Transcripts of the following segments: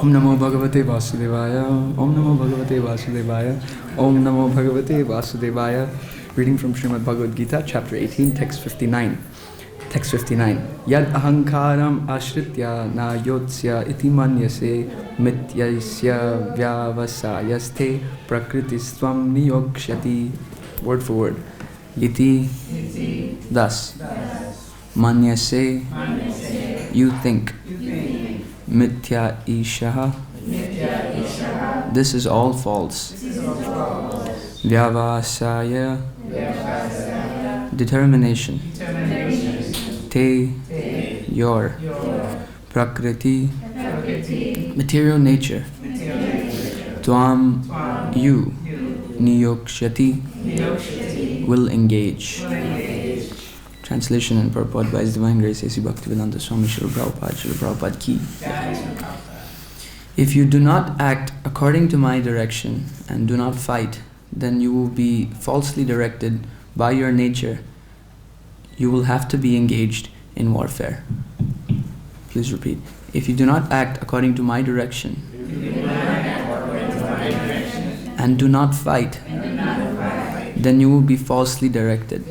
Om Namo Bhagavate Vasudevaya. Om Namo Bhagavate Vasudevaya. Om Namo Bhagavate Vasudevaya. Reading from Srimad Bhagavad-Gita, chapter 18, text 59. Text 59. Yadahṅkāram āśritya na yotsya iti manyase mithyaiṣa vyavasāyas prakṛtis tvām niyokṣyati. Word for word. Iti, thus. Manyase, you think. Mithyaiṣa, this is all false. Vyavasāyas, determination. Te, your. Prakṛtiḥ, material nature. Tvām, you. Niyokṣyati, will engage. Translation and purport by His Divine Grace A.C. Bhaktivedanta Swami Srila Prabhupada Ki. If you do not act according to my direction and do not fight, then you will be falsely directed by your nature. You will have to be engaged in warfare. Please repeat. If you do not act according to my direction and do not fight, then you will be falsely directed.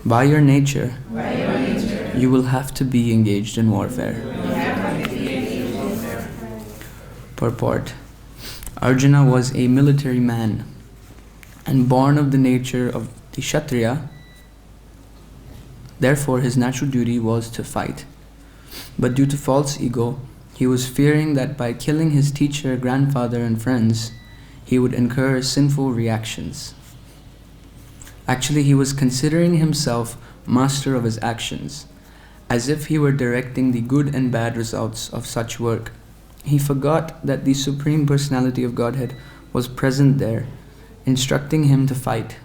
By your nature, you will have to be engaged in warfare. Purport. Arjuna was a military man and born of the nature of the Kshatriya. Therefore, his natural duty was to fight. But due to false ego, he was fearing that by killing his teacher, grandfather, and friends, he would incur sinful reactions. Actually, he was considering himself master of his actions, as if he were directing the good and bad results of such work. He forgot that the Supreme Personality of Godhead was present there, instructing him to fight.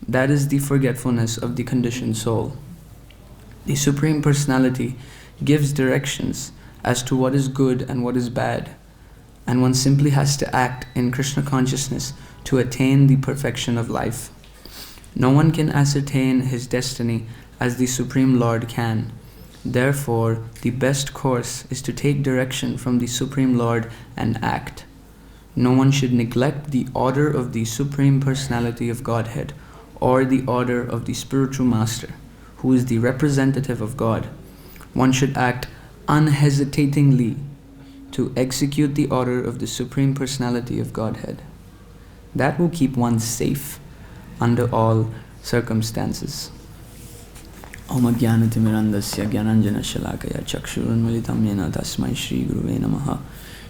That is the forgetfulness of the conditioned soul. The Supreme Personality gives directions as to what is good and what is bad, and one simply has to act in Krishna consciousness to attain the perfection of life. No one can ascertain his destiny as the Supreme Lord can. Therefore, the best course is to take direction from the Supreme Lord and act. No one should neglect the order of the Supreme Personality of Godhead or the order of the Spiritual Master, who is the representative of God. One should act unhesitatingly to execute the order of the Supreme Personality of Godhead. That will keep one safe under all circumstances. Om Ajnana-timirandasya Gyananjana-shalakaya Chakshurunmilitam Yena Tasmai Shri Guruve Namaha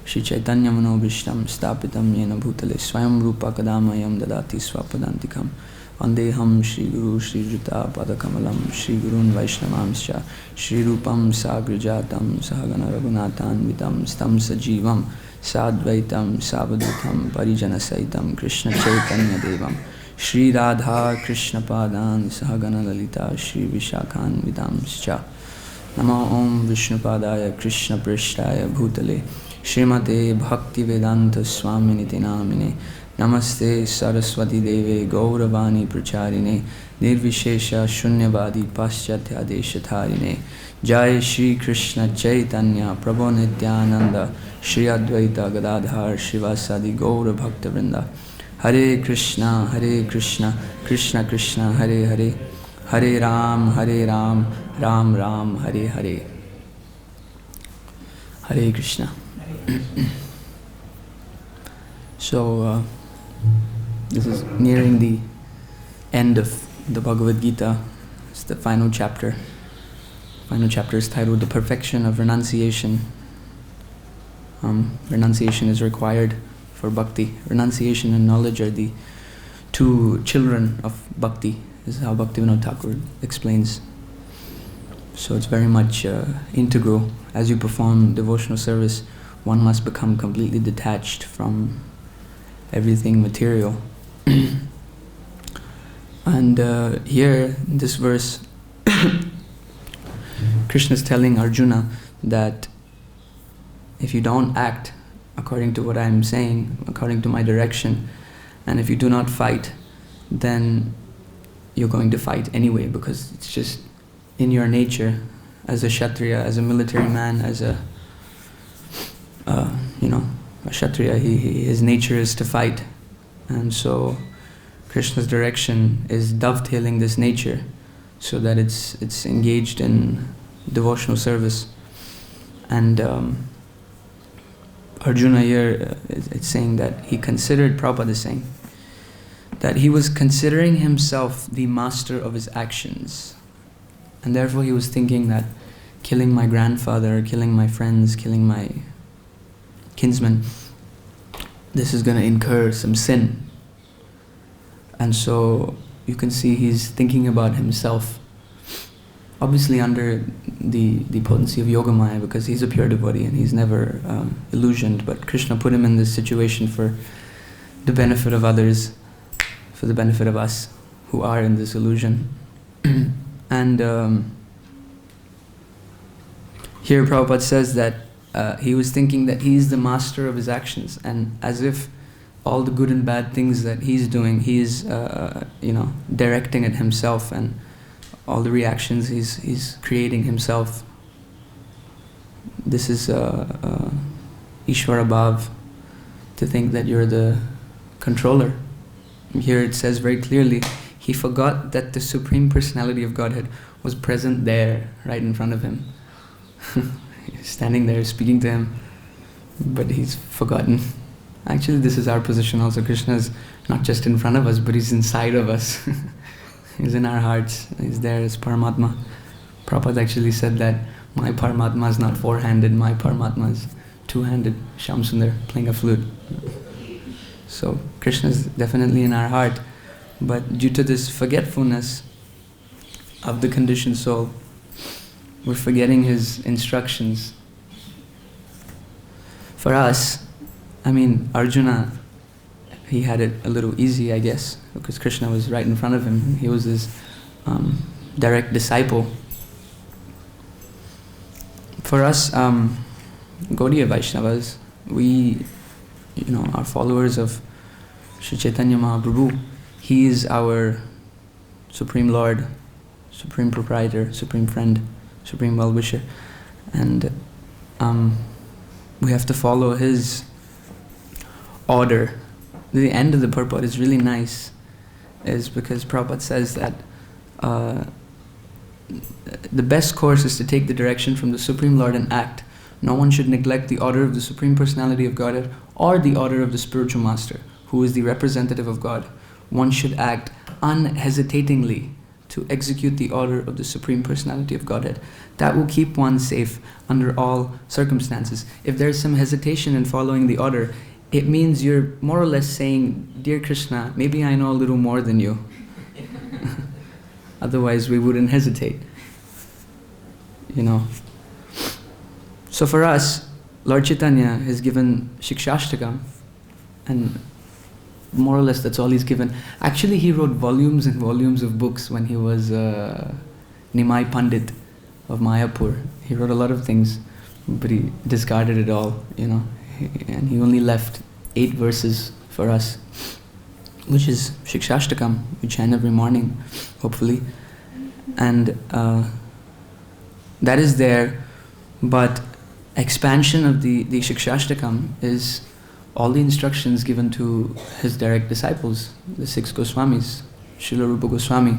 Shri Chaitanya Manobhishtam Stapitam Yena Bhutale Swayam Rupa Kadamayam Dadati Swapadantikam Vandeham Shri Guru Shri Juta Padakamalam Shri Gurun Vaishnavamscha Shri Rupam Sagrajatam Sahagana Raghunathan Vitam Stam Sajivam Sadvaitam Savadutam Parijana Saitam Krishna Chaitanya Devam Shri Radha Krishna Padan Sahagana Lalita Shri Vishakhan Vidamscha Nama Om Vishnu Padaya Krishna Prishtaya Bhutale Srimate Bhakti Vedanta Swami Niti Namine Namaste Saraswati Deve Gauravani Pracharine Nirvishesha Shunyavadi Paschatya Deshatharine Jai Shri Krishna Chaitanya Prabhu Nityananda Shri Advaita Gadadhar Shivasadi Gaura Bhakta Vrinda Hare Krishna, Krishna Krishna, Hare Hare, Hare Ram, Ram Ram, Hare Hare. Hare Krishna. So, this is nearing the end of the Bhagavad-Gita. It's the final chapter. Final chapter is titled The Perfection of Renunciation. Renunciation is required for bhakti. Renunciation and knowledge are the two children of bhakti. This is how Bhaktivinoda Thakur explains. So it's very much integral. As you perform devotional service, one must become completely detached from everything material. And here, in this verse, Krishna is telling Arjuna that if you don't act according to what I am saying, according to my direction, and if you do not fight, then you're going to fight anyway, because it's just in your nature as a Kshatriya, as a military man, as a a Kshatriya, his nature is to fight. And so Krishna's direction is dovetailing this nature so that it's engaged in devotional service. And Arjuna here, it's saying that he considered, Prabhupada is saying, that he was considering himself the master of his actions. And therefore he was thinking that killing my grandfather, killing my friends, killing my kinsmen, this is going to incur some sin. And so you can see he's thinking about himself, obviously under the potency of Yogamaya, because he's a pure devotee and he's never illusioned, but Krishna put him in this situation for the benefit of others, for the benefit of us who are in this illusion. And here Prabhupada says that he was thinking that he's the master of his actions, and as if all the good and bad things that he's doing, he's directing it himself, and all the reactions he's creating himself. This is Ishvara Bhav, to think that you're the controller. Here it says very clearly, he forgot that the Supreme Personality of Godhead was present there, right in front of him. He's standing there speaking to him, but he's forgotten. Actually, this is our position also. Krishna is not just in front of us, but he's inside of us. He's in our hearts. He's there as Paramatma. Prabhupada actually said that my Paramatma is not four-handed, my Paramatma is two-handed. Shyamsundar playing a flute. So Krishna is definitely in our heart, but due to this forgetfulness of the conditioned soul, we're forgetting his instructions. For us, Arjuna, he had it a little easy, I guess, because Krishna was right in front of him. He was his direct disciple. For us, Gaudiya Vaishnavas, we are followers of Sri Chaitanya Mahaprabhu. He is our Supreme Lord, Supreme Proprietor, Supreme Friend, Supreme Well-Wisher. And we have to follow his order. The end of the purport is really nice, is because Prabhupada says that the best course is to take the direction from the Supreme Lord and act. No one should neglect the order of the Supreme Personality of Godhead or the order of the Spiritual Master, who is the representative of God. One should act unhesitatingly to execute the order of the Supreme Personality of Godhead. That will keep one safe under all circumstances. If there's some hesitation in following the order, it means you're more or less saying, "Dear Krishna, maybe I know a little more than you." Otherwise we wouldn't hesitate. So for us, Lord Chaitanya has given Shikshashtakam, and more or less that's all he's given. Actually, he wrote volumes and volumes of books when he was Nimai Pandit of Mayapur. He wrote a lot of things, but he discarded it all, and he only left 8 verses for us, which is Shikshashtakam, we chant every morning, hopefully. And that is there, but expansion of the Shikshashtakam is all the instructions given to his direct disciples, the 6 Goswamis. Srila Rupa Goswami,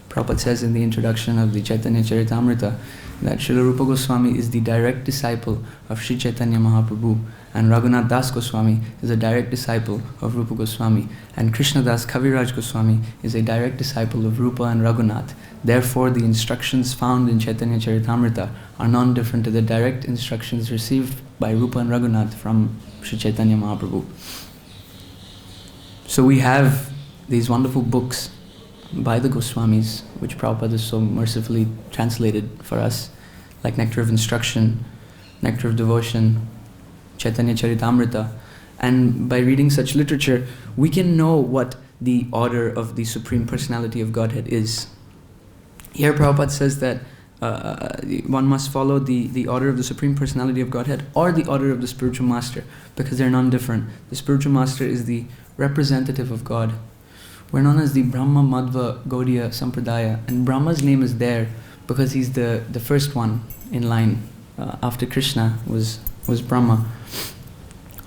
Prabhupada says in the introduction of the Chaitanya Charitamrita that Srila Rupa Goswami is the direct disciple of Sri Chaitanya Mahaprabhu, and Raghunath Das Goswami is a direct disciple of Rupa Goswami, and Krishna Das Kaviraj Goswami is a direct disciple of Rupa and Raghunath. Therefore, the instructions found in Chaitanya Charitamrita are non-different to the direct instructions received by Rupa and Raghunath from Sri Chaitanya Mahaprabhu. So we have these wonderful books by the Goswamis, which Prabhupada has so mercifully translated for us, like Nectar of Instruction, Nectar of Devotion, Chaitanya Charitamrita. And by reading such literature, we can know what the order of the Supreme Personality of Godhead is. Here Prabhupada says that one must follow the order of the Supreme Personality of Godhead or the order of the Spiritual Master, because they're non-different. The Spiritual Master is the representative of God. We're known as the Brahma Madhva Gaudiya Sampradaya, and Brahma's name is there because he's the first one in line. After Krishna was Brahma.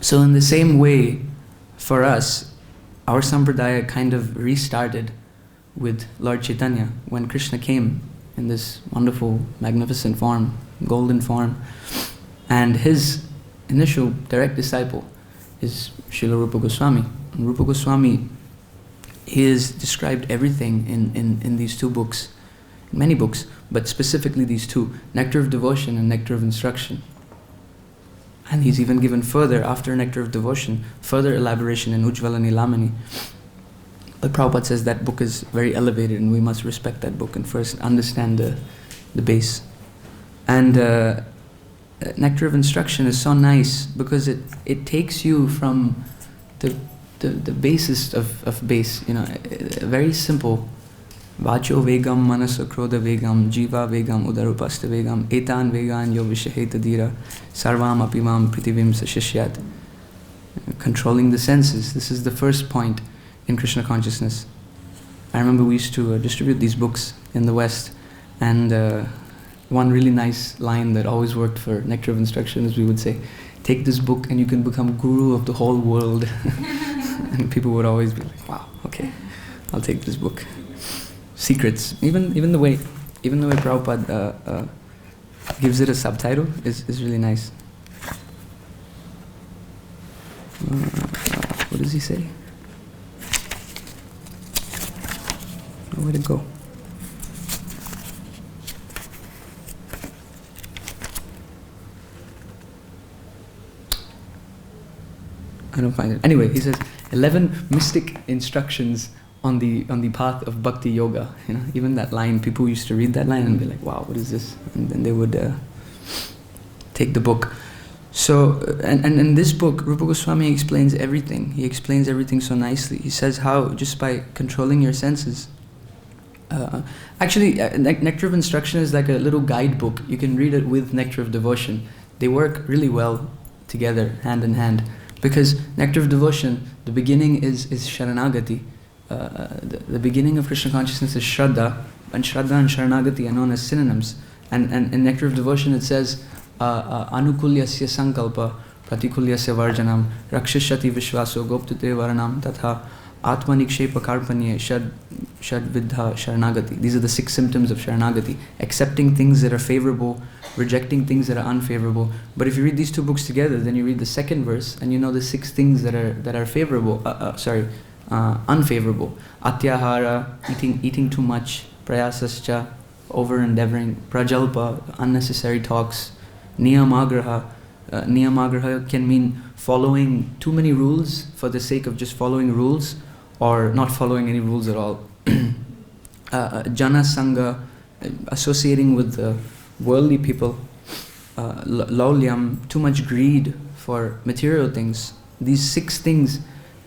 So in the same way, for us, our sampradaya kind of restarted with Lord Chaitanya when Krishna came in this wonderful, magnificent form, golden form. And his initial direct disciple is Srila Rupa Goswami. And Rupa Goswami, he has described everything in these two books, many books, but specifically these two, Nectar of Devotion and Nectar of Instruction. And he's even given further, after Nectar of Devotion, further elaboration in Ujjvala Nilamani. But Prabhupada says that book is very elevated and we must respect that book and first understand the base. And Nectar of Instruction is so nice because it takes you from the basest of base, very simple. Vacho vegam manaso krodha vegam jiva vegam udarupasta vegam etan vegan yo vishaheta dira sarvam apimam pritivim sashishyat. Controlling the senses. This is the first point in Krishna consciousness. I remember we used to distribute these books in the West, and one really nice line that always worked for Nectar of Instruction is we would say, take this book and you can become guru of the whole world. And people would always be like, wow, okay, I'll take this book. Secrets, even the way Prabhupada gives it a subtitle is really nice. What does he say? Where'd it go? I don't find it. Anyway, he says 11 mystic instructions on the path of bhakti-yoga. Even that line, people used to read that line and be like, wow, what is this? And then they would take the book. So, and in this book, Rupa Goswami explains everything. He explains everything so nicely. He says how, just by controlling your senses. Actually, Nectar of Instruction is like a little guidebook. You can read it with Nectar of Devotion. They work really well together, hand in hand. Because Nectar of Devotion, the beginning is Sharanagati. The beginning of Krishna consciousness is Shraddha, and Shraddha and Sharanagati are known as synonyms. And in Nectar of Devotion it says, Anukulyasya sankalpa pratikulyasya varjanam rakshishati vishvaso goptute varanam tatha atmanikshepa karpanye shadvidha sharanagati. These are the 6 symptoms of Sharanagati. Accepting things that are favorable, rejecting things that are unfavorable. But if you read these two books together, then you read the second verse and you know the 6 things that are favorable, unfavorable. Atyahara, eating too much. Prayasascha, over-endeavoring. Prajalpa, unnecessary talks. Niyamagraha. Niyamagraha can mean following too many rules for the sake of just following rules, or not following any rules at all. Jana Sangha, associating with worldly people. Laulyam, too much greed for material things. These 6 things,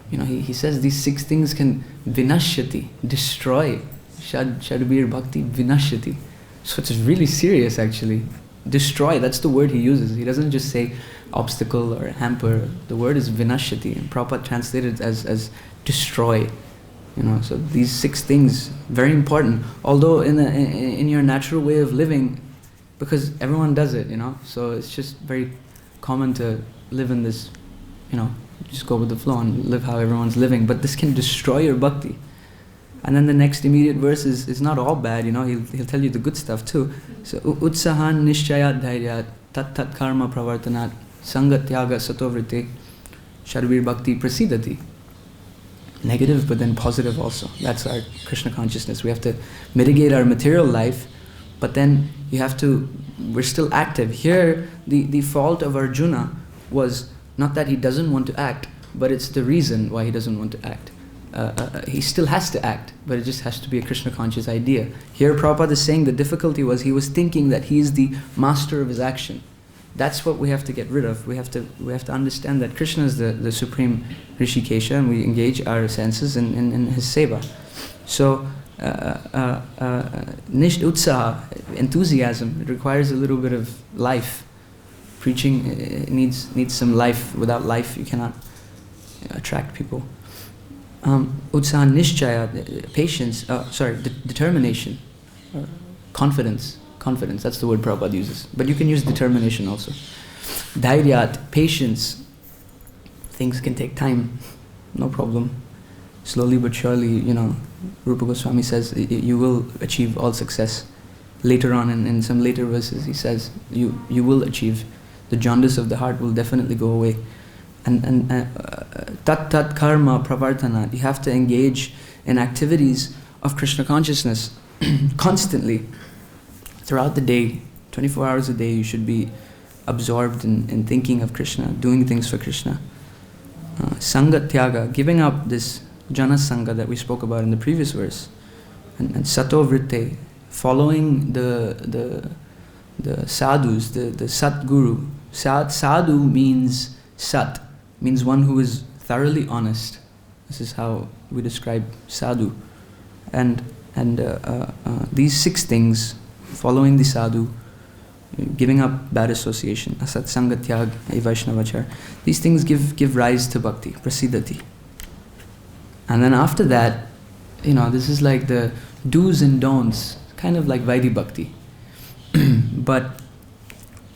he says these 6 things can vinashyati, destroy. Shadbir bhakti vinashyati. So it's really serious actually. Destroy, that's the word he uses. He doesn't just say obstacle or hamper. The word is vinashyati, and Prabhupada translated as destroy. So these 6 things, very important. Although in your natural way of living, because everyone does it, so it's just very common to live in this, just go with the flow and live how everyone's living. But this can destroy your bhakti. And then the next immediate verse is not all bad, he'll tell you the good stuff too. So, utsahan nishchayat dhairyat tat karma pravartanat sangat tyaga satovrite shadvir bhakti prasidati. Negative, but then positive also. That's our Krishna consciousness. We have to mitigate our material life, but then we're still active. Here, the fault of Arjuna was not that he doesn't want to act, but it's the reason why he doesn't want to act. He still has to act, but it just has to be a Krishna conscious idea. Here Prabhupada is saying the difficulty was he was thinking that he is the master of his action. That's what we have to get rid of. We have to understand that Krishna is the supreme Rishikesha, and we engage our senses in his seva. So nisht utsaha, enthusiasm, it requires a little bit of life. Preaching needs some life. Without life you cannot attract people. Utsaha nishchaya, patience, determination, confidence, that's the word Prabhupada uses. But you can use determination also. Dhairyat, patience. things can take time, no problem. Slowly but surely, Rupa Goswami says you will achieve all success. Later on in some later verses he says you will achieve. The jaundice of the heart will definitely go away. And tat karma pravartana, you have to engage in activities of Krishna consciousness constantly. Throughout the day, 24 hours a day, you should be absorbed in thinking of Krishna, doing things for Krishna. Sangha tyaga, giving up this jana sangha that we spoke about in the previous verse. And sato vritte, following the sadhus, the sat guru. Sadhu means sat, means one who is thoroughly honest. This is how we describe sadhu. And these 6 things, following the sadhu, giving up bad association, asat sanga tyag, vaishnavachar, these things give rise to bhakti, prasidhati. And then after that, this is like the do's and don'ts, kind of like Vaidhi bhakti. But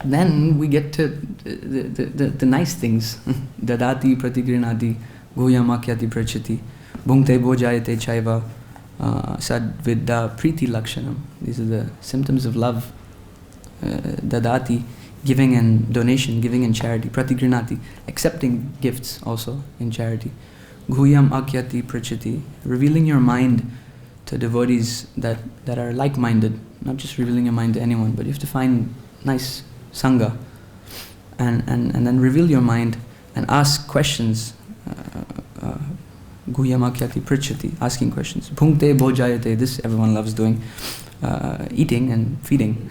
then we get to the nice things. Dadati pratigrinati guhyamakyati prachati bhungte bhojayate chaiva sadvidda priti lakshanam. These are the symptoms of love. Dadati, giving and donation, giving in charity. Pratigrinati, accepting gifts also in charity. Guhyam akyati prachati, revealing your mind to devotees that are like-minded. Not just revealing your mind to anyone, but you have to find nice sangha, and then reveal your mind and ask questions. Guhyamakyati prachati, asking questions. Bhungte bhojayate, this everyone loves doing. Eating and feeding.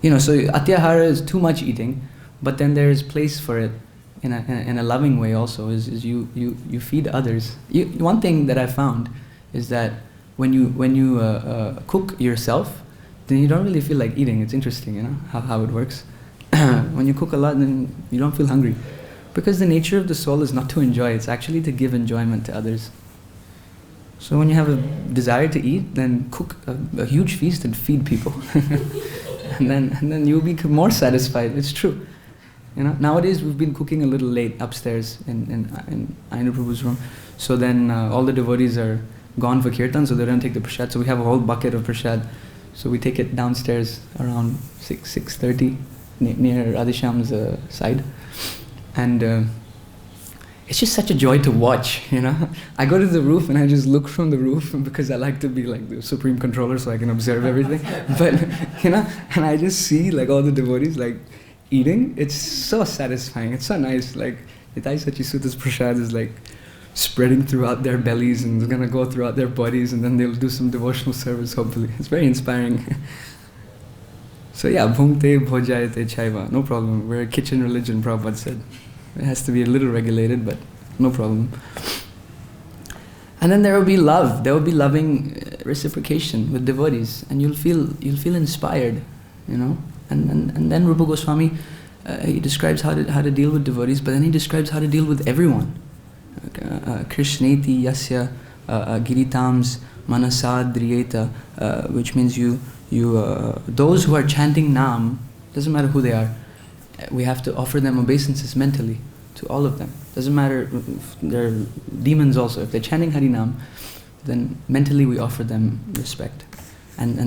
So atyahara is too much eating, but then there is place for it in a loving way also, is you feed others. One thing that I found is that when you cook yourself, then you don't really feel like eating. It's interesting, how it works. When you cook a lot, then you don't feel hungry. Because the nature of the soul is not to enjoy, it's actually to give enjoyment to others. So when you have a desire to eat, then cook a huge feast and feed people. and then you'll be more satisfied. It's true. Nowadays we've been cooking a little late upstairs in Ayana Prabhu's room. So then all the devotees are gone for kirtan, so they don't take the prasad. So we have a whole bucket of prasad. So we take it downstairs around 6:30 near Radhisham's side. And it's just such a joy to watch, I go to the roof and I just look from the roof because I like to be like the supreme controller so I can observe everything. But, and I just see like all the devotees like eating. It's so satisfying. It's so nice. Like Nitay Sachisuda's prasad is like spreading throughout their bellies and it's going to go throughout their bodies, and then they'll do some devotional service hopefully. It's very inspiring. So yeah, bhungte bhojayate chaiva, no problem. We're a kitchen religion, Prabhupada said. It has to be a little regulated, but no problem. And then there will be love. There will be loving reciprocation with devotees, and you'll feel inspired, And then Rupa Goswami he describes how to deal with devotees, but then he describes how to deal with everyone. Krishneti yasya giritams manasadriyeta, which means you those who are chanting Nam, doesn't matter who they are, we have to offer them obeisances mentally to all of them. Doesn't matter if they're demons also. If they're chanting Harinam, then mentally we offer them respect. And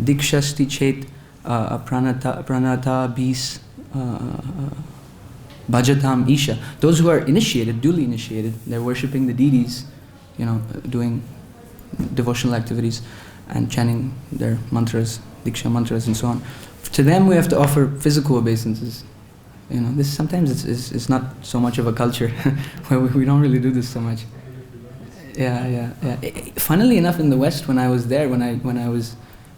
dikshasti chet pranata bis bhajatam isha. Those who are initiated, duly initiated, they're worshipping the deities, doing devotional activities and chanting their mantras, diksha mantras and so on. To them we have to offer physical obeisances. This sometimes it's not so much of a culture where we don't really do this so much. Yeah. Funnily enough, in the West, when I was there, when I was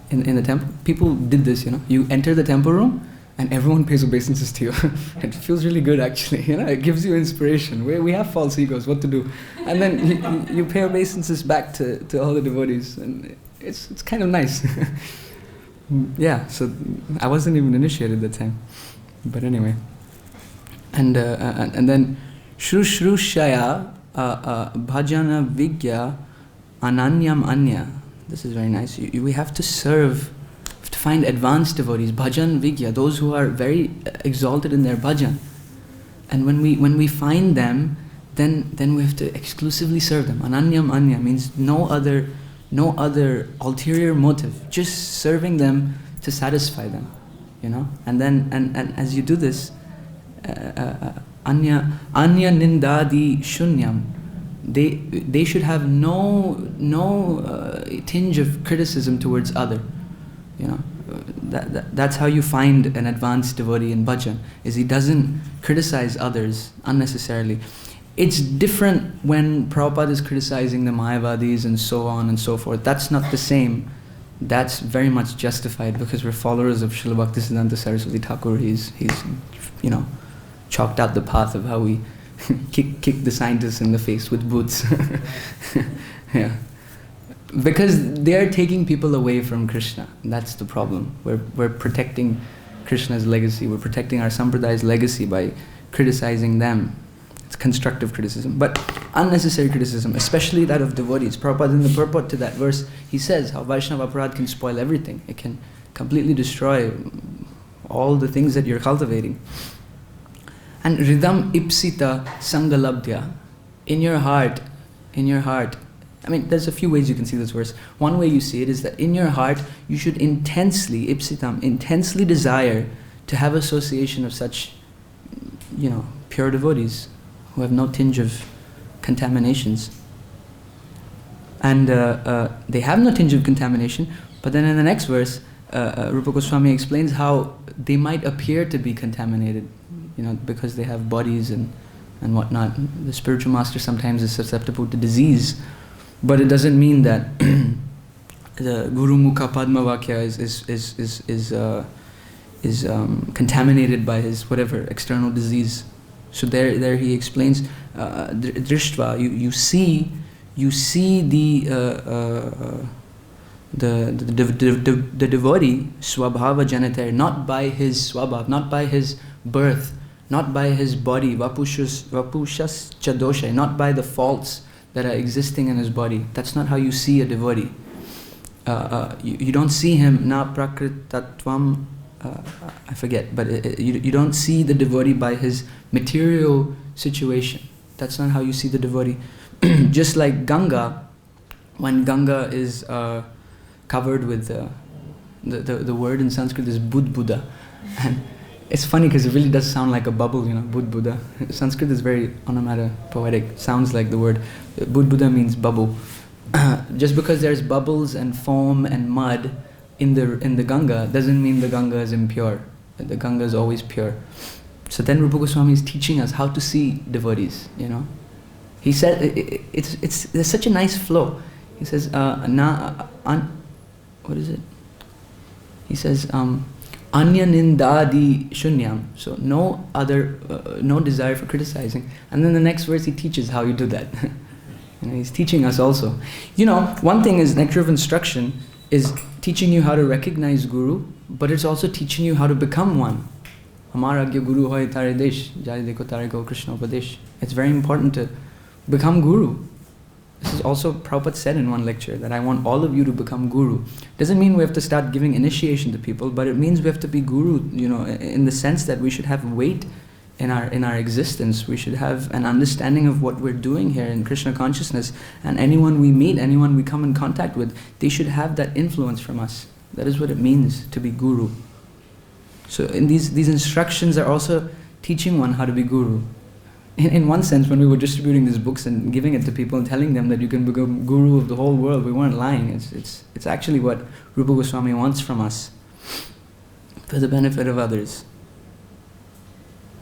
in the temple, people did this. You enter the temple room and everyone pays obeisances to you. It feels really good, actually. It gives you inspiration. We have false egos, what to do, and then you pay obeisances back to all the devotees, and it's kind of nice. Yeah, so I wasn't even initiated at that time, but anyway. And then Shrushrushaya bhajana vigya ananyam anya. This is very nice. We have to serve, to find advanced devotees, bhajan vigya, those who are very exalted in their bhajan. And when we find them, then we have to exclusively serve them. Ananyam anya means no other ulterior motive, just serving them to satisfy them, you know. And then and as you do this, anya nindadi shunyam, they should have no tinge of criticism towards other, you know. That's how you find an advanced devotee in bhajan, is he doesn't criticize others unnecessarily. It's different when Prabhupada is criticizing the Mayavadis and so on and so forth. That's not the same. That's very much justified because we're followers of Srila Bhaktisiddhanta Saraswati Thakur. He's you know, chalked out the path of how we kick the scientists in the face with boots. Yeah. Because they are taking people away from Krishna. That's the problem. We're protecting Krishna's legacy. We're protecting our Sampradaya's legacy by criticizing them. It's constructive criticism. But unnecessary criticism, especially that of devotees. Prabhupada, in the purport to that verse, he says how Vaishnava aparad can spoil everything. It can completely destroy all the things that you're cultivating. And ridam ipsita sangalabdhya. In your heart, I mean, there's a few ways you can see this verse. One way you see it is that in your heart, you should intensely desire to have association of such, you know, pure devotees who have no tinge of contaminations. And they have no tinge of contamination, but then in the next verse, Rupa Goswami explains how they might appear to be contaminated, you know, because they have bodies and whatnot. The spiritual master sometimes is susceptible to disease. But it doesn't mean that the Guru Mukha Padma Vakya is contaminated by his whatever external disease. So there he explains drishtva. You see the devotee swabhava janate, not by his swabhav, not by his birth, not by his body, vapushas chadosha, not by the faults that are existing in his body. That's not how you see a devotee. You don't see him na prakṛtiḥ, I forget, but you don't see the devotee by his material situation. That's not how you see the devotee. Just like Ganga, when Ganga is covered with the word in Sanskrit is budbuddha, and it's funny because it really does sound like a bubble, you know, budbuddha. Sanskrit is very onomatopoetic, sounds like the word. Budbuddha means bubble. Just because there's bubbles and foam and mud in the Ganga doesn't mean the Ganga is impure. The Ganga is always pure. So then Rupa Goswami is teaching us how to see devotees, you know. He said, there's such a nice flow. He says, what is it? He says, anya nindadi shunyam, so no other, no desire for criticizing. And then the next verse he teaches how you do that. And he's teaching us also. You know, one thing is nectar of instruction is teaching you how to recognize Guru, but it's also teaching you how to become one. Amaragya Guru hoy tare desh, jai dekho tare go Krishna upadesh. It's very important to become Guru. This is also Prabhupada said in one lecture, that I want all of you to become Guru. Doesn't mean we have to start giving initiation to people, but it means we have to be Guru, you know, in the sense that we should have weight in our existence. We should have an understanding of what we're doing here in Krishna consciousness, and anyone we meet, anyone we come in contact with, they should have that influence from us. That is what it means to be Guru. So in these instructions are also teaching one how to be Guru. In one sense, when we were distributing these books and giving it to people and telling them that you can become Guru of the whole world, we weren't lying. It's actually what Rupa Goswami wants from us, for the benefit of others.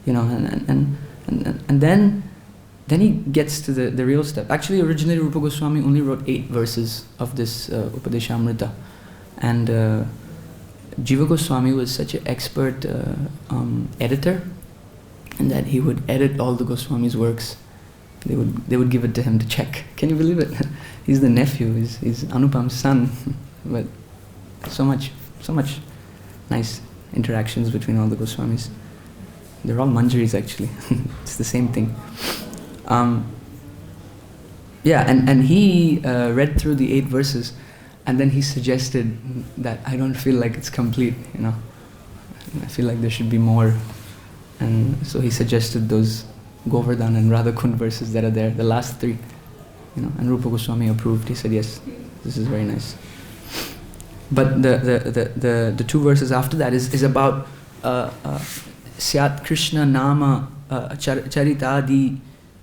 You know, and then he gets to the real step. Actually, originally Rupa Goswami only wrote 8 verses of this Upadeshamrita, and Jiva Goswami was such an expert editor, and that he would edit all the Goswami's works. They would give it to him to check. Can you believe it? He's the nephew. He's Anupam's son, but so much nice interactions between all the Goswamis. They're all manjaris actually. It's the same thing. Yeah, and he read through the 8 verses, and then he suggested that I don't feel like it's complete. You know, I feel like there should be more. And so he suggested those Govardhan and Radhakund verses that are there, the last three. And Rupa Goswami approved. He said, yes, this is very nice. But the two verses after that is about Syat Krishna Nama Charitadi,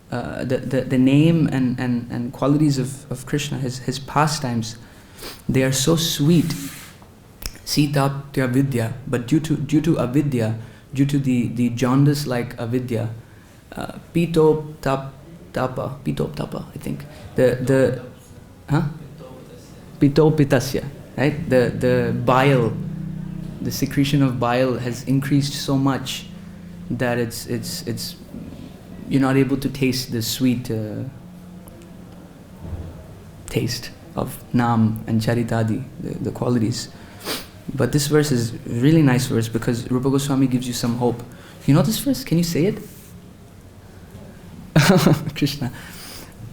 the name and qualities of Krishna, his pastimes. They are so sweet. Sitaptya vidya, but due to avidya, due to the jaundice like avidya, pitop tapa, I think. Pitopitasya, right? The bile, the secretion of bile has increased so much that it's you're not able to taste the sweet taste of Nam and Charitadi, the qualities. But this verse is a really nice verse because Rupa Goswami gives you some hope. You know this verse? Can you say it? Krishna.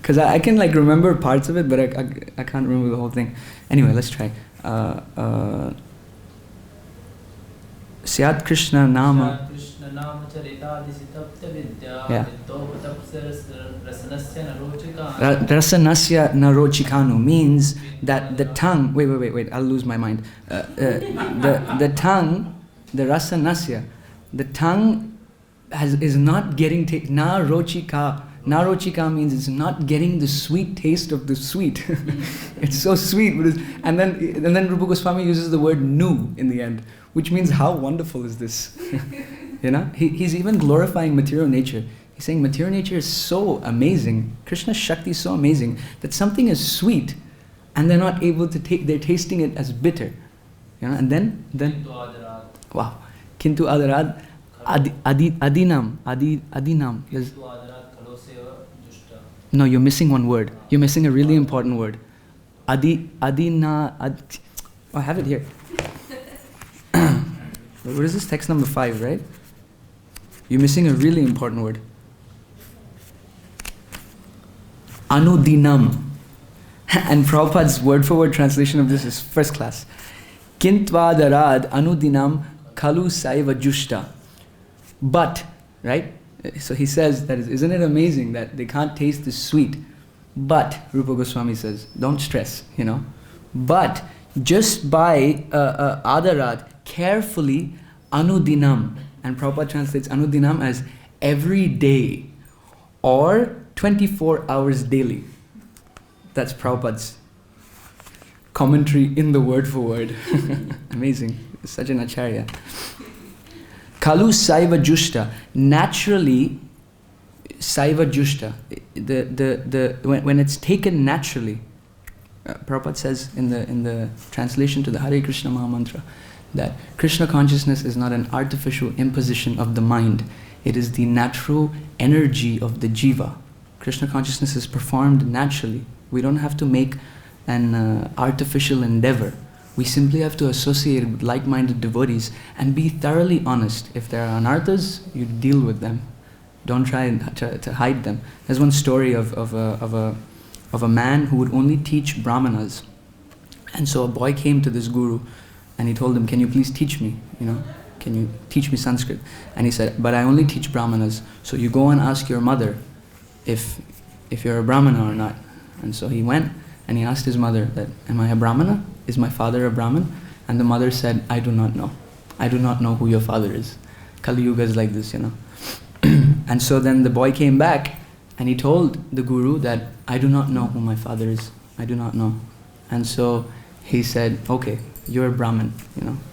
Because I can remember parts of it, but I can't remember the whole thing. Anyway, let's try. Syat Krishna Nama. Yeah. Rasanasya narochikanu means that the tongue. Wait. I'll lose my mind. The tongue, the rasanasya, the tongue is not getting narochika. Narochika means it's not getting the sweet taste of the sweet. It's so sweet, and then Rupa Goswami uses the word nu in the end, which means how wonderful is this? He's even glorifying material nature. He's saying material nature is so amazing. Krishna's Shakti is so amazing that something is sweet, and they're not able to take. They're tasting it as bitter, And then wow, kintu adarad adinam. No, you're missing one word. You're missing a really important word. I have it here. What is this? Text number 5, right? You're missing a really important word. Anudinam. And Prabhupada's word-for-word translation of this is first class. Kintvādarād anudinam kalu saiva jushta. But, right? So he says that, isn't it amazing that they can't taste the sweet? But, Rupa Goswami says, don't stress, But, just by adarat, carefully, anudinam. And Prabhupada translates anudinam as every day or 24 hours daily. That's Prabhupada's commentary in the word for word. Amazing. Such an acharya. Kalu saiva jushta. Naturally, saiva jushta. When it's taken naturally, Prabhupada says in the translation to the Hare Krishna Mahamantra that Krishna consciousness is not an artificial imposition of the mind. It is the natural energy of the jiva. Krishna consciousness is performed naturally. We don't have to make an artificial endeavor. We simply have to associate with like-minded devotees and be thoroughly honest. If there are anarthas, you deal with them. Don't try to hide them. There's one story of a man who would only teach brahmanas. And so a boy came to this guru and he told him, can you please teach me? Can you teach me Sanskrit? And he said, but I only teach brahmanas. So you go and ask your mother if you're a brahmana or not. And so he went and he asked his mother that, am I a brahmana? Is my father a brahmin? And the mother said, I do not know. I do not know who your father is. Kali Yuga is like this, And so then the boy came back and he told the guru that, I do not know who my father is. I do not know. And so he said, okay, you're a brahmin,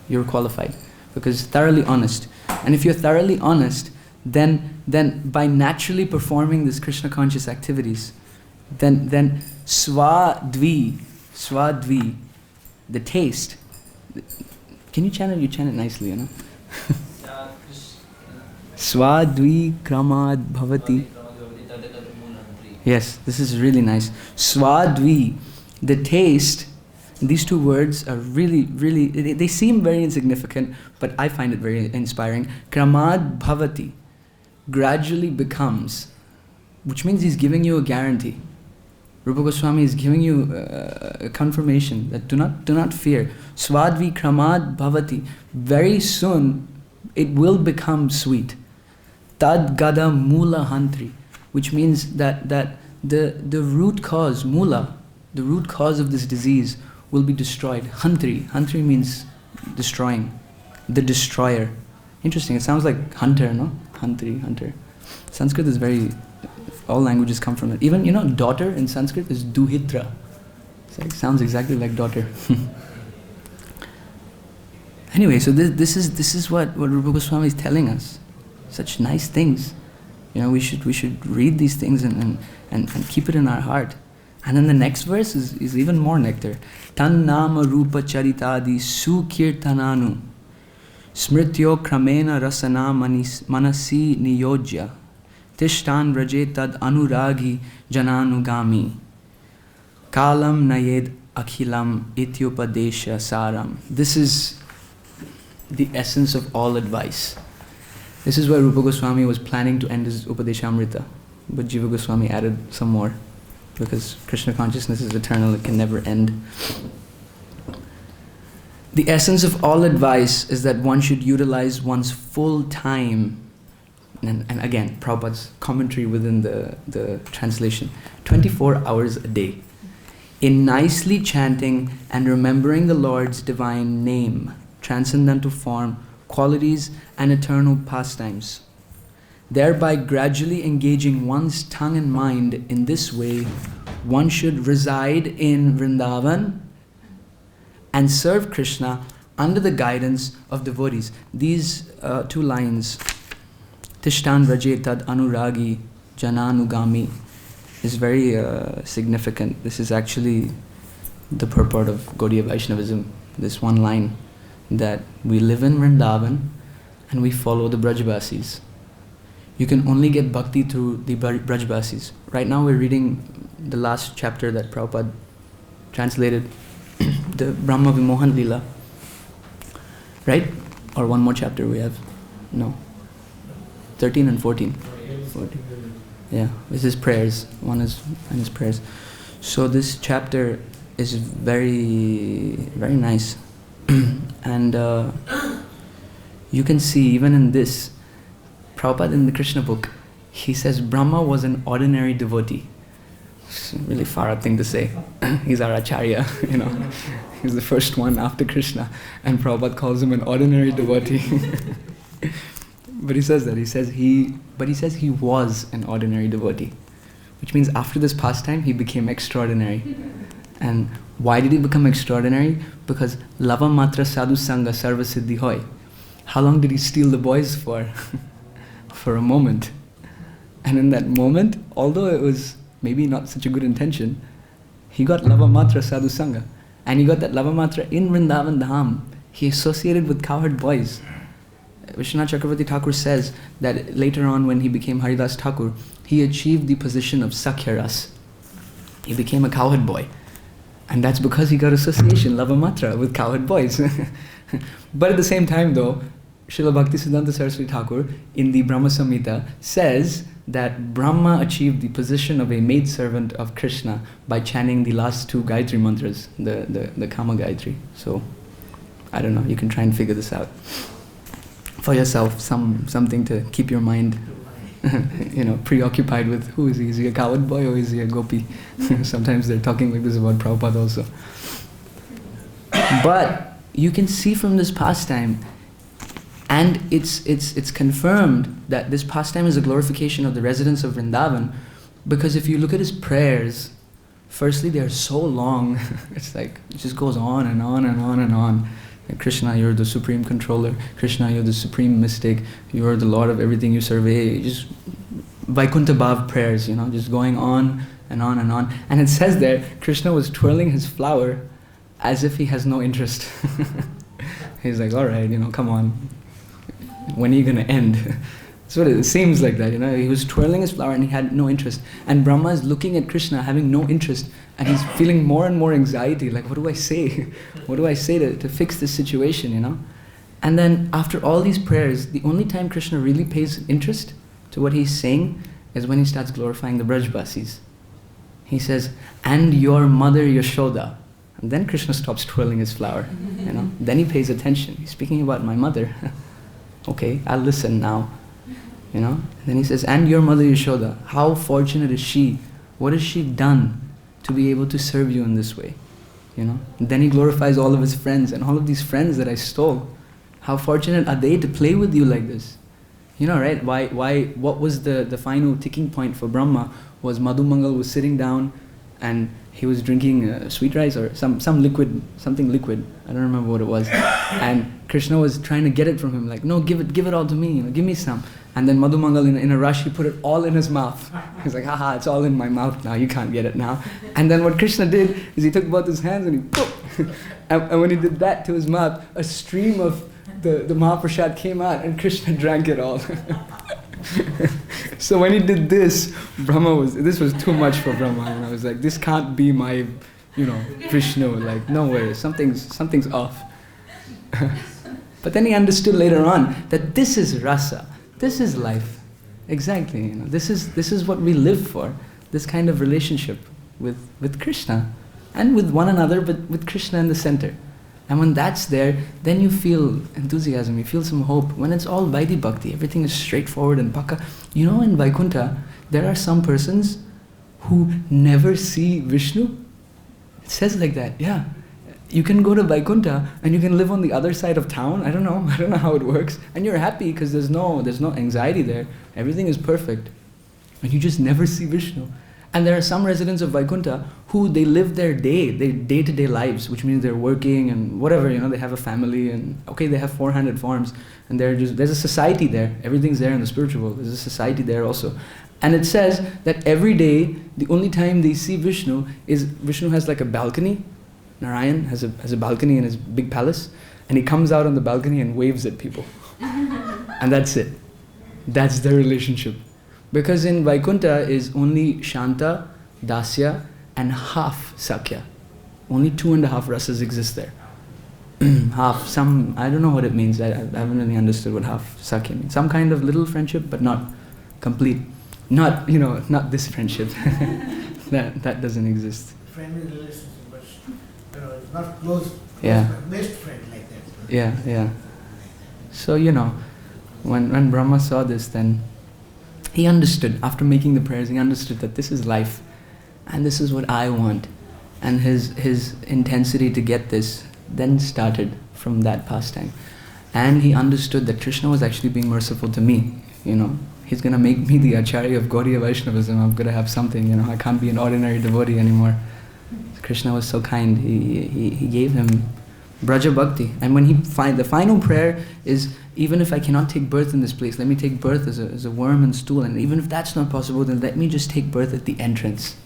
you're qualified. Because thoroughly honest. And if you're thoroughly honest, then by naturally performing this Krishna conscious activities, then swadvi, the taste. Can you chant it? You chant it nicely, Swadvi kramad bhavati. Yes, this is really nice. Swadvi, the taste. These two words are really, they seem very insignificant, but I find it very inspiring. Kramad bhavati, gradually becomes, which means he's giving you a guarantee. Rupa Goswami is giving you a confirmation that do not fear. Swadvi kramad bhavati, very soon it will become sweet. Tad gada mula hantri, which means that the root cause, mula, the root cause of this disease will be destroyed. Hantri means destroying, the destroyer. Interesting, it sounds like hunter, no? Hunter. Sanskrit is very, all languages come from it. Even, daughter in Sanskrit is duhitra. It sounds exactly like daughter. Anyway, so this is what Rupa Goswami is telling us. Such nice things. We should read these things and keep it in our heart. And then the next verse is even more nectar. Tan nama rupa charitadi sukirtananu smrityo kramena rasana manasi niyojya tishtan vrajetad anuragi jananugami kalam nayed akhilam ityupadesha saram. This is the essence of all advice. This is where Rupa Goswami was planning to end his Upadeshamrita, but Jiva Goswami added some more, because Krishna consciousness is eternal, it can never end. The essence of all advice is that one should utilize one's full time, and again, Prabhupada's commentary within the translation, 24 hours a day, in nicely chanting and remembering the Lord's divine name, transcendental form, qualities and eternal pastimes. Thereby gradually engaging one's tongue and mind in this way, one should reside in Vrindavan and serve Krishna under the guidance of devotees. These two lines, Tishtan Vrajetad Anuragi Jananugami, is very significant. This is actually the purport of Gaudiya Vaishnavism, this one line, that we live in Vrindavan and we follow the Brajbasis. You can only get bhakti through the Brajbasis. Right now we're reading the last chapter that Prabhupada translated, the Brahma Vimohan Lila. Right? Or one more chapter we have? No. 13 and 14. 14. Yeah, this is prayers. One is prayers. So this chapter is very, very nice. And you can see even in this, Prabhupada in the Krishna book, he says Brahma was an ordinary devotee. It's a really far up thing to say. He's our acharya, He's the first one after Krishna, and Prabhupada calls him an ordinary devotee. But he says that, he says he was an ordinary devotee, which means after this pastime he became extraordinary. And why did he become extraordinary? Because lava matra sadhu sangha sarva siddhi hoy. How long did he steal the boys for? For a moment. And in that moment, although it was maybe not such a good intention, he got lava matra sadhu sangha. And he got that lava matra in Vrindavan Dham. He associated with cowherd boys. Vishwanath Chakravarti Thakur says that later on when he became Haridas Thakur, he achieved the position of Sakhya Ras. He became a cowherd boy. And that's because he got association, lava matra, with cowherd boys. But at the same time though, Srila Bhaktisiddhanta Saraswati Thakur in the Brahma Samhita says that Brahma achieved the position of a maidservant of Krishna by chanting the last two Gayatri mantras, the Kama Gayatri. So, I don't know, you can try and figure this out for yourself, something to keep your mind preoccupied with who is he? Is he a cowherd boy or is he a gopi? Sometimes they're talking like this about Prabhupada also. But you can see from this pastime, and it's confirmed that this pastime is a glorification of the residents of Vrindavan, because if you look at his prayers, firstly they're so long, it's like, it just goes on and on and on and on. Krishna, you're the supreme controller. Krishna, you're the supreme mystic. You're the Lord of everything you survey. Just Vaikuntha Bhav prayers, just going on and on and on. And it says there, Krishna was twirling his flower as if he has no interest. He's like, all right, come on. When are you going to end? That's what it seems like that, He was twirling his flower and he had no interest. And Brahma is looking at Krishna having no interest, and he's feeling more and more anxiety, like, what do I say? What do I say to fix this situation, And then after all these prayers, the only time Krishna really pays interest to what he's saying is when he starts glorifying the Brajbasis. He says, and your mother Yashoda. And then Krishna stops twirling his flower, Then he pays attention. He's speaking about my mother. Okay, I'll listen now. you know. And then he says, and your mother Yashoda, how fortunate is she? What has she done to be able to serve you in this way? You know. And then he glorifies all of his friends, and all of these friends that I stole. How fortunate are they to play with you like this? You know, right? What was the final ticking point for Brahma was Madhu Mangal was sitting down and he was drinking sweet rice or something liquid. I don't remember what it was. And Krishna was trying to get it from him, like, no, give it all to me, you know, give me some. And then Madhu Mangal, in a rush, he put it all in his mouth. He's like, haha, it's all in my mouth now, you can't get it now. And then what Krishna did is he took both his hands and he poof. And when he did that to his mouth, a stream of the Mahaprasad came out and Krishna drank it all. So when he did this, this was too much for Brahma. And I was like, this can't be my, you know, Vishnu. Like, no way, something's off. But then he understood later on that this is rasa, this is life. Exactly, you know, this is what we live for. This kind of relationship with Krishna and with one another, but with Krishna in the center. And when that's there, then you feel enthusiasm, you feel some hope. When it's all Vaidhi Bhakti, everything is straightforward and pakka. You know, in Vaikuntha, there are some persons who never see Vishnu. It says like that, yeah. You can go to Vaikuntha and you can live on the other side of town. I don't know how it works. And you're happy because there's no anxiety there. Everything is perfect. And you just never see Vishnu. And there are some residents of Vaikuntha who they live their day-to-day lives, which means they're working and whatever, you know, they have a family and okay, they have 400 farms and there's a society there. Everything's there in the spiritual world. There's a society there also. And it says that every day, the only time they see Vishnu is Vishnu has like a balcony. Narayan has a balcony in his big palace, and he comes out on the balcony and waves at people. And that's it. That's their relationship. Because in Vaikuntha is only Shanta, Dasya, and half Sakya. Only 2.5 rasas exist there. Half, I don't know what it means. I haven't really understood what half Sakya means. Some kind of little friendship, but not complete. Not, you know, not this friendship. that doesn't exist. Friendly relationship, but you know, it's not close, yeah. Best friend like that. Yeah. So, you know, when Brahma saw this, then he understood, after making the prayers, he understood that this is life and this is what I want. And his intensity to get this then started from that pastime. And he understood that Krishna was actually being merciful to me, you know. He's going to make me the Acharya of Gaudiya Vaishnavism. I'm going to have something, you know. I can't be an ordinary devotee anymore. Krishna was so kind. He gave him Braja Bhakti. And when the final prayer is, even if I cannot take birth in this place, let me take birth as a worm and stool. And even if that's not possible, then let me just take birth at the entrance,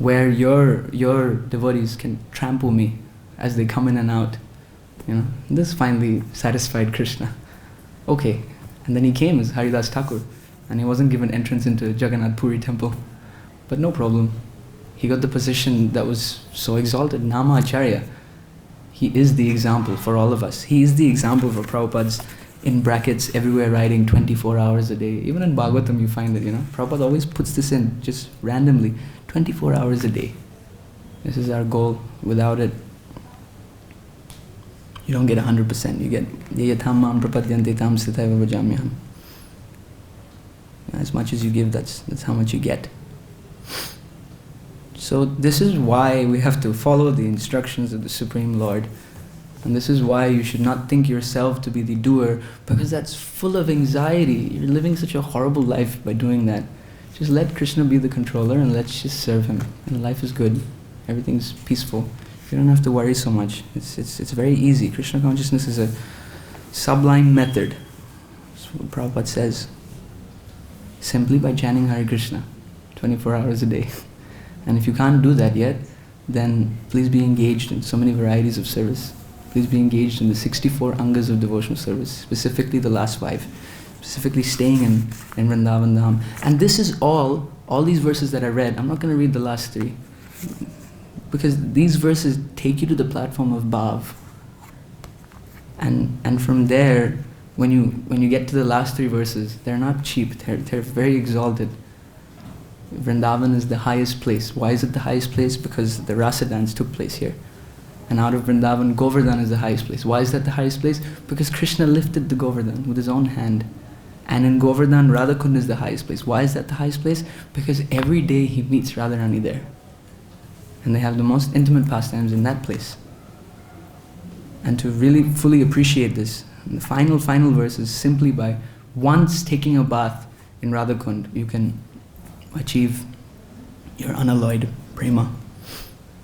where your devotees can trample me as they come in and out. You know, this finally satisfied Krishna. Okay, and then he came as Haridas Thakur, and he wasn't given entrance into Jagannath Puri temple, but no problem. He got the position that was so exalted, Nama Acharya. He is the example for all of us. He is the example for Prabhupada's, in brackets, everywhere writing 24 hours a day. Even in Bhagavatam you find it, you know. Prabhupada always puts this in, just randomly, 24 hours a day. This is our goal. Without it, you don't get 100%. You get yathamam prapadyante tam sthitaiva bhajamyaham. As much as you give, that's how much you get. So this is why we have to follow the instructions of the Supreme Lord. And this is why you should not think yourself to be the doer, because that's full of anxiety. You're living such a horrible life by doing that. Just let Krishna be the controller and let's just serve him. And life is good. Everything's peaceful. You don't have to worry so much. It's very easy. Krishna consciousness is a sublime method. That's what Prabhupada says. Simply by chanting Hare Krishna 24 hours a day. And if you can't do that yet, then please be engaged in so many varieties of service. Please be engaged in the 64 angas of devotional service, specifically the last 5, specifically staying in Vrindavan Dham. And this is all these verses that I read. I'm not going to read the last 3, because these verses take you to the platform of Bhav. And from there, when you get to the last 3 verses, they're not cheap, they're very exalted. Vrindavan is the highest place. Why is it the highest place? Because the rasa dance took place here. And out of Vrindavan, Govardhan is the highest place. Why is that the highest place? Because Krishna lifted the Govardhan with his own hand. And in Govardhan, Radhakund is the highest place. Why is that the highest place? Because every day he meets Radharani there. And they have the most intimate pastimes in that place. And to really fully appreciate this, the final verse is simply by once taking a bath in Radhakund, you can achieve your unalloyed prema.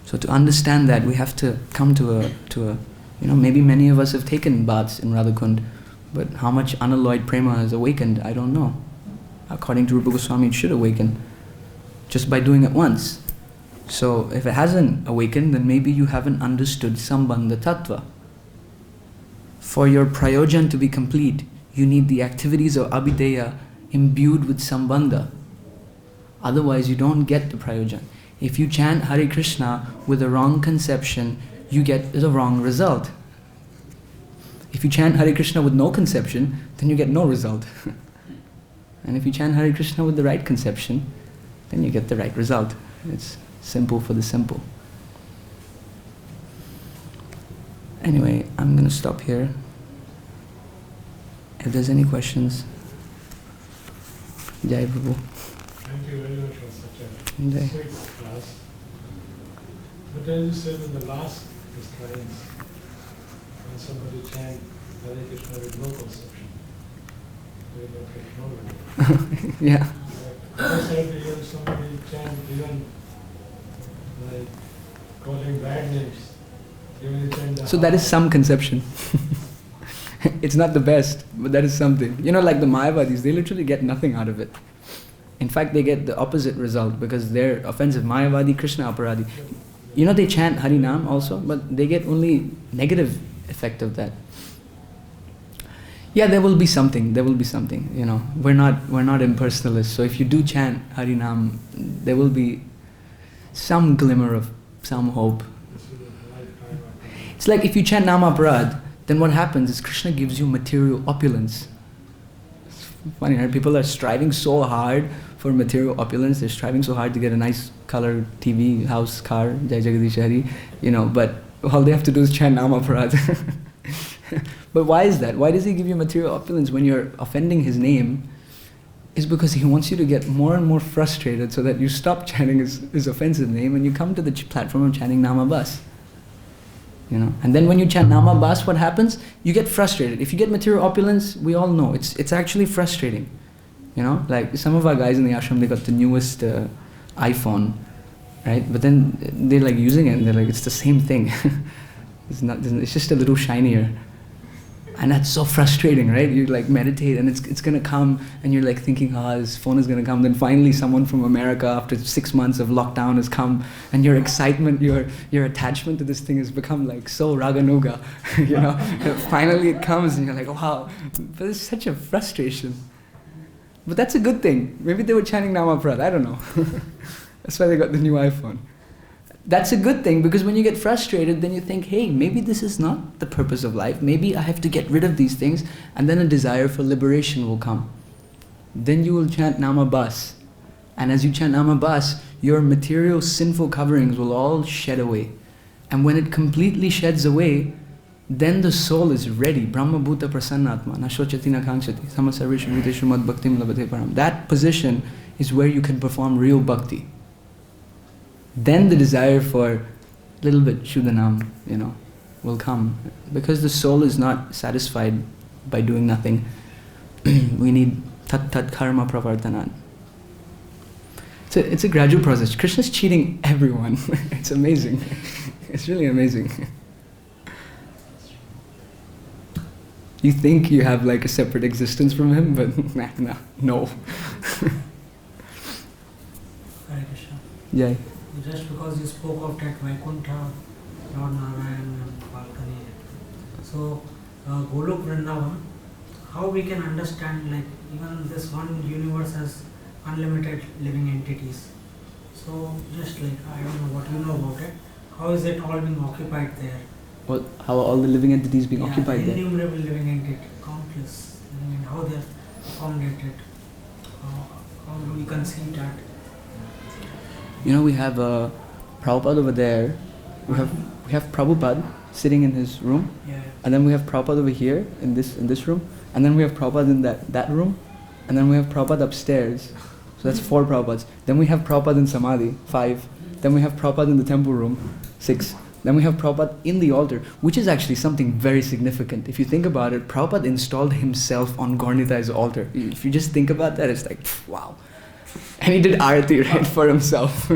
So to understand that, we have to come to a maybe many of us have taken baths in Radhakund, but how much unalloyed prema has awakened, I don't know. According to Rupa Goswami, it should awaken just by doing it once. So if it hasn't awakened, then maybe you haven't understood Sambandha Tattva. For your prayojan to be complete, you need the activities of Abhideya imbued with Sambandha. Otherwise, you don't get the prayojan. If you chant Hare Krishna with a wrong conception, you get the wrong result. If you chant Hare Krishna with no conception, then you get no result. And if you chant Hare Krishna with the right conception, then you get the right result. It's simple for the simple. Anyway, I'm going to stop here. If there's any questions. Jai Prabhu. Thank you very much for such a Jai. sweet class. But as you said in the last lines, when somebody chant Hare Krishna with no conception, they will not get nowhere. Yeah. I said even somebody chant even like calling bad names, even chant the So that is some conception. It's not the best, but that is something. Like the Mayavadis, they literally get nothing out of it. In fact, they get the opposite result because they're offensive. Mayavadi, Krishna Aparadi. They chant Harinam also, but they get only negative effect of that. Yeah, there will be something. We're not impersonalists. So if you do chant Harinam, there will be some glimmer of some hope. It's like if you chant Namaparad, then what happens is Krishna gives you material opulence. It's funny, right? People are striving so hard for material opulence. They're striving so hard to get a nice color TV, house, car, Jai Jagadish Hari, but all they have to do is chant Namaparad. But why is that? Why does he give you material opulence when you're offending his name? Is because he wants you to get more and more frustrated so that you stop chanting his offensive name and you come to the platform of chanting Namabas. And then when you chant Namabas, what happens? You get frustrated. If you get material opulence, we all know it's actually frustrating. Like some of our guys in the ashram, they got the newest iPhone, right? But then they're like using it and they're like, it's the same thing. It's just a little shinier. And that's so frustrating, right? You like meditate and it's gonna come and you're like thinking, this phone is gonna come. Then finally someone from America after 6 months of lockdown has come and your excitement, your attachment to this thing has become like so raganuga, Finally it comes and you're like, wow, but it's such a frustration. But that's a good thing. Maybe they were chanting Namaprad, I don't know. That's why they got the new iPhone. That's a good thing because when you get frustrated, then you think, hey, maybe this is not the purpose of life. Maybe I have to get rid of these things, and then a desire for liberation will come. Then you will chant Namabas. And as you chant Namabas, your material sinful coverings will all shed away. And when it completely sheds away, then the soul is ready. Brahma Bhuta Prasannatma, Nashochati Nakangshati, Samasarvishu Bhuteshu Mad Bhaktim Labate Param. That position is where you can perform real bhakti. Then the desire for a little bit Shuddhanam, will come. Because the soul is not satisfied by doing nothing. We need tat karma pravartanat. It's a gradual process. Krishna's cheating everyone. It's amazing. It's really amazing. You think you have like a separate existence from him, but no. Hare Krishna. Yeah. Just because you spoke of that Vaikuntha, Lord Narayan and Balkani, so Golok Vrindavan, how we can understand like even this one universe has unlimited living entities. So just like, I don't know what you know about it, how is it all being occupied there? Well, how are all the living entities being occupied there? Innumerable living entities, countless living entities, how they are accommodated, how do we conceive that? We have Prabhupada over there. We have Prabhupada sitting in his room, Yeah. and then we have Prabhupada over here in this room, and then we have Prabhupada in that room, And then we have Prabhupada upstairs. So that's 4 Prabhupads. Then we have Prabhupada in Samadhi, 5. Then we have Prabhupada in the temple room, 6. Then we have Prabhupada in the altar, which is actually something very significant. If you think about it, Prabhupada installed himself on Gaur Nitai's altar. If you just think about that, it's like, wow. And he did arati, right, for himself.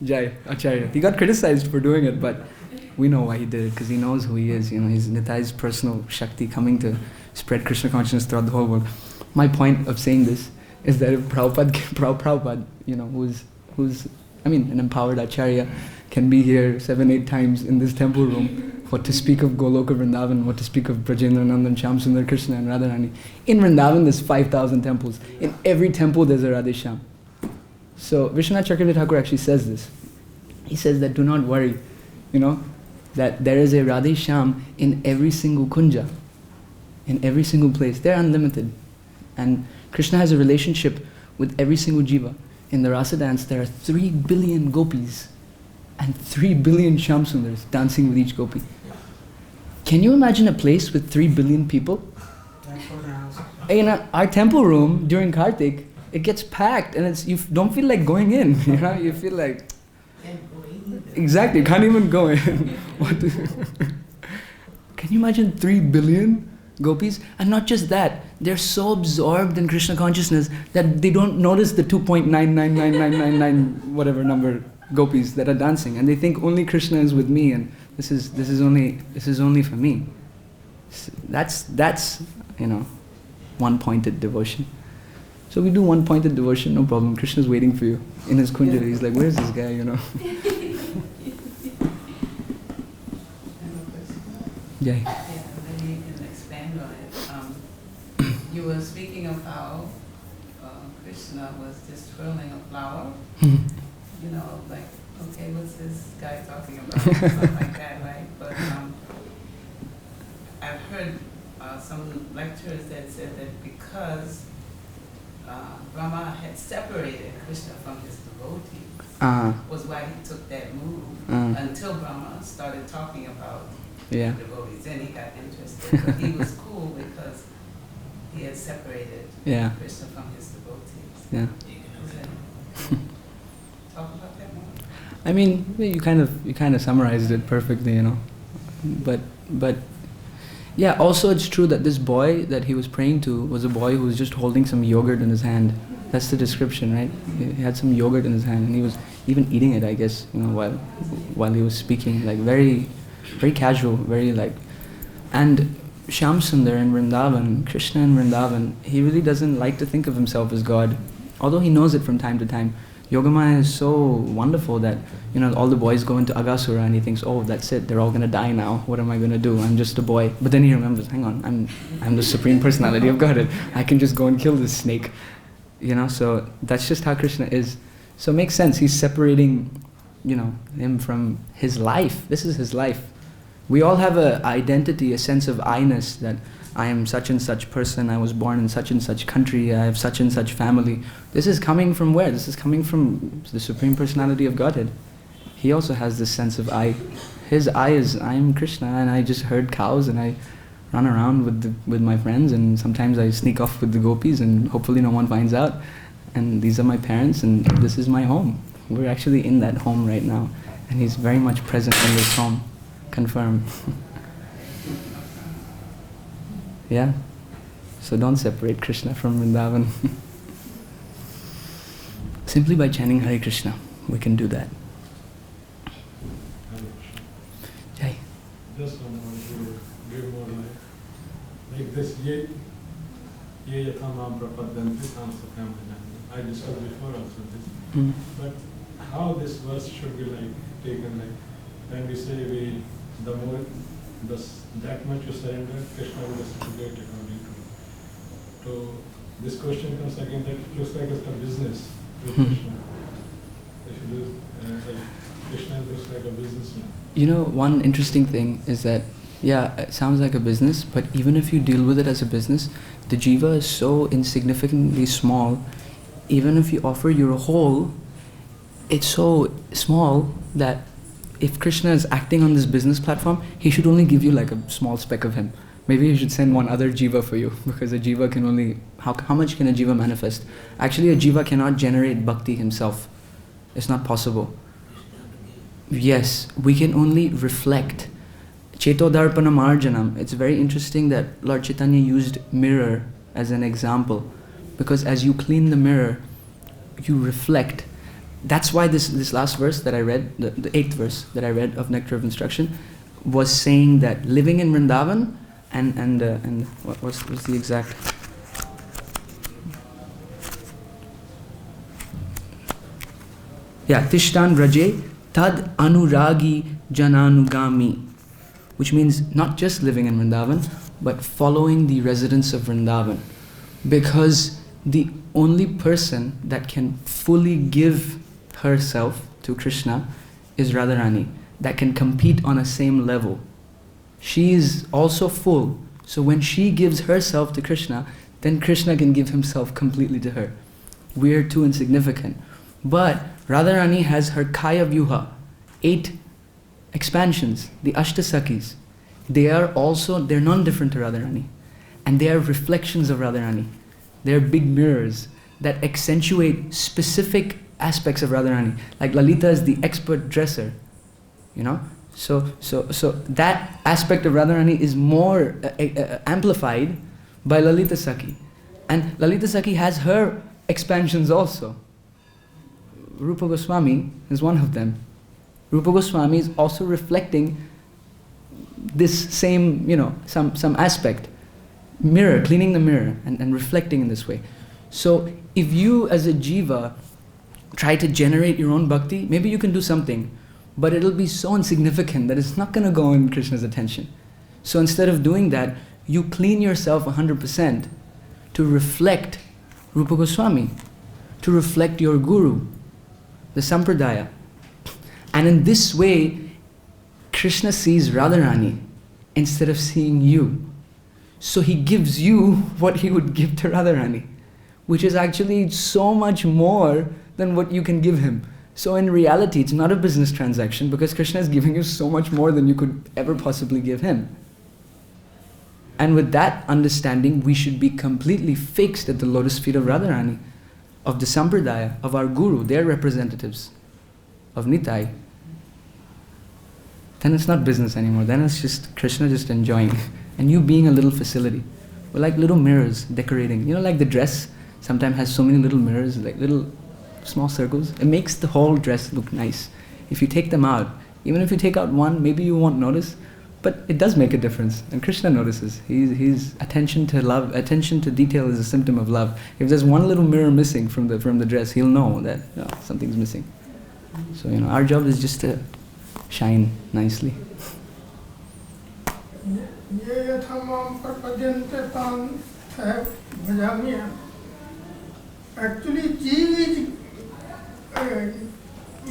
Jai, Acharya. He got criticized for doing it, but we know why he did it, because he knows who he is. You know, he's Nitai's personal Shakti coming to spread Krishna consciousness throughout the whole world. My point of saying this is that if Prabhupada, you know, who's an empowered Acharya, can be here 7, 8 times in this temple room, what to speak of Goloka Vrindavan, what to speak of Brajendranandan, Shyamsundar, Krishna and Radharani. In Vrindavan there's 5,000 temples. In every temple there's a Radhe Shyam. So Vishwanath Chakravarti Thakur actually says this. He says that do not worry, you know, that there is a Radhe Shyam in every single kunja, in every single place. They're unlimited. And Krishna has a relationship with every single jiva. In the Rasa dance there are 3 billion gopis and 3 billion Shyamsundars dancing with each gopi. Can you imagine a place with 3 billion people? That's what I asked. In our temple room during Kartik, it gets packed and you don't feel like going in. You know, you feel like exactly, can't even go in. Can you imagine 3 billion gopis? And not just that, they're so absorbed in Krishna consciousness that they don't notice the 2.999999 whatever number gopis that are dancing, and they think only Krishna is with me, and this is only for me. That's you know, one-pointed devotion. So we do one-pointed devotion, no problem. Krishna's waiting for you in his kunja. He's like, where's this guy? You know. Yeah. Maybe you can expand on it. You were speaking of how Krishna was just twirling a flower. You know, like, okay, what's this guy talking about? Something like that, right? But I've heard some lectures that said that because Brahma had separated Krishna from his devotees, was why he took that move until Brahma started talking about devotees. Then he got interested. But he was cool because he had separated Krishna from his devotees. Yeah. Talk about that more. I mean, you kind of summarized it perfectly, you know. But yeah, also it's true that this boy that he was praying to was a boy who was just holding some yogurt in his hand. That's the description, right? He had some yogurt in his hand and he was even eating it, I guess, you know, while he was speaking, like very, very casual, very like. And Shyamsundar in Vrindavan, Krishna in Vrindavan, he really doesn't like to think of himself as God, although he knows it from time to time. Yogamaya is so wonderful that, you know, all the boys go into Agasura and he thinks, oh, that's it, they're all going to die now. What am I going to do? I'm just a boy. But then he remembers, hang on, I'm the Supreme Personality of Godhead. I can just go and kill this snake. You know, so that's just how Krishna is. So it makes sense. He's separating, you know, him from his life. This is his life. We all have an identity, a sense of I-ness, that I am such and such person, I was born in such and such country, I have such and such family. This is coming from where? This is coming from the Supreme Personality of Godhead. He also has this sense of I. His I is, I am Krishna, and I just herd cows and I run around with my friends, and sometimes I sneak off with the gopis and hopefully no one finds out. And these are my parents and this is my home. We're actually in that home right now. And he's very much present in this home. Confirm. Yeah? So don't separate Krishna from Vrindavan. Simply by chanting Hare Krishna, we can do that. Jai. Just one more to give more life. Like this, ye yathamam prapadanti tam sukham vinandi. I discussed before also this. But how this verse should be like taken, like when we say that much you surrender, Krishna will reciprocate according to. So this question comes again, that it looks like it's a business with Krishna. If you do, like Krishna looks like a businessman. You know, one interesting thing is that, yeah, it sounds like a business, but even if you deal with it as a business, the jiva is so insignificantly small. Even if you offer your whole, it's so small that if Krishna is acting on this business platform, he should only give you like a small speck of him. Maybe you should send one other jiva for you, because a jiva can only, how much can a jiva manifest? Actually, a jiva cannot generate bhakti himself. It's not possible. Yes, we can only reflect. Chetodarpana marjanam. It's very interesting that Lord Chaitanya used mirror as an example, because as you clean the mirror, you reflect. That's why this last verse that I read, the 8th verse that I read of Nectar of Instruction, was saying that living in Vrindavan and what's the exact? Yeah, Tishtan Raje Tad Anuragi Jananugami, which means not just living in Vrindavan, but following the residents of Vrindavan. Because the only person that can fully give herself to Krishna is Radharani, that can compete on a same level. She is also full, so when she gives herself to Krishna, then Krishna can give himself completely to her. We are too insignificant. But Radharani has her Kaya Vyuha, 8 expansions, the Ashtasakis. They're non-different to Radharani. And they are reflections of Radharani. They're big mirrors that accentuate specific aspects of Radharani. Like Lalita is the expert dresser, you know? So that aspect of Radharani is more amplified by Lalita Sakhi. And Lalita Sakhi has her expansions also. Rupa Goswami is one of them. Rupa Goswami is also reflecting this same, some aspect. Mirror, cleaning the mirror and reflecting in this way. So if you as a jiva try to generate your own bhakti, maybe you can do something, but it'll be so insignificant that it's not going to go in Krishna's attention. So instead of doing that, you clean yourself 100% to reflect Rupa Goswami, to reflect your guru, the sampradaya. And in this way, Krishna sees Radharani instead of seeing you. So he gives you what he would give to Radharani, which is actually so much more than what you can give him. So in reality, it's not a business transaction, because Krishna is giving you so much more than you could ever possibly give him. And with that understanding, we should be completely fixed at the lotus feet of Radharani, of the sampradaya, of our guru, their representatives, of Nitay. Then it's not business anymore. Then it's just Krishna just enjoying, and you being a little facility. We're like little mirrors decorating. Like the dress sometimes has so many little mirrors, like little small circles. It makes the whole dress look nice. If you take them out, even if you take out one, maybe you won't notice, but it does make a difference. And Krishna notices. He's attention to love, attention to detail is a symptom of love. If there's one little mirror missing from the dress, he'll know that something's missing. So our job is just to shine nicely. Actually, Jeev is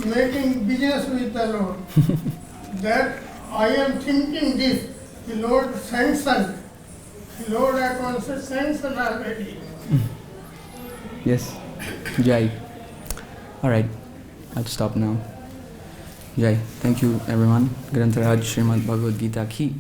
making business with the Lord. That I am thinking this, the Lord sanctioned. The Lord has also sanctioned already. Yes. Jai. Alright, I'll stop now. Jai. Thank you everyone. Grantaraj Srimad Bhagavad-Gita ki.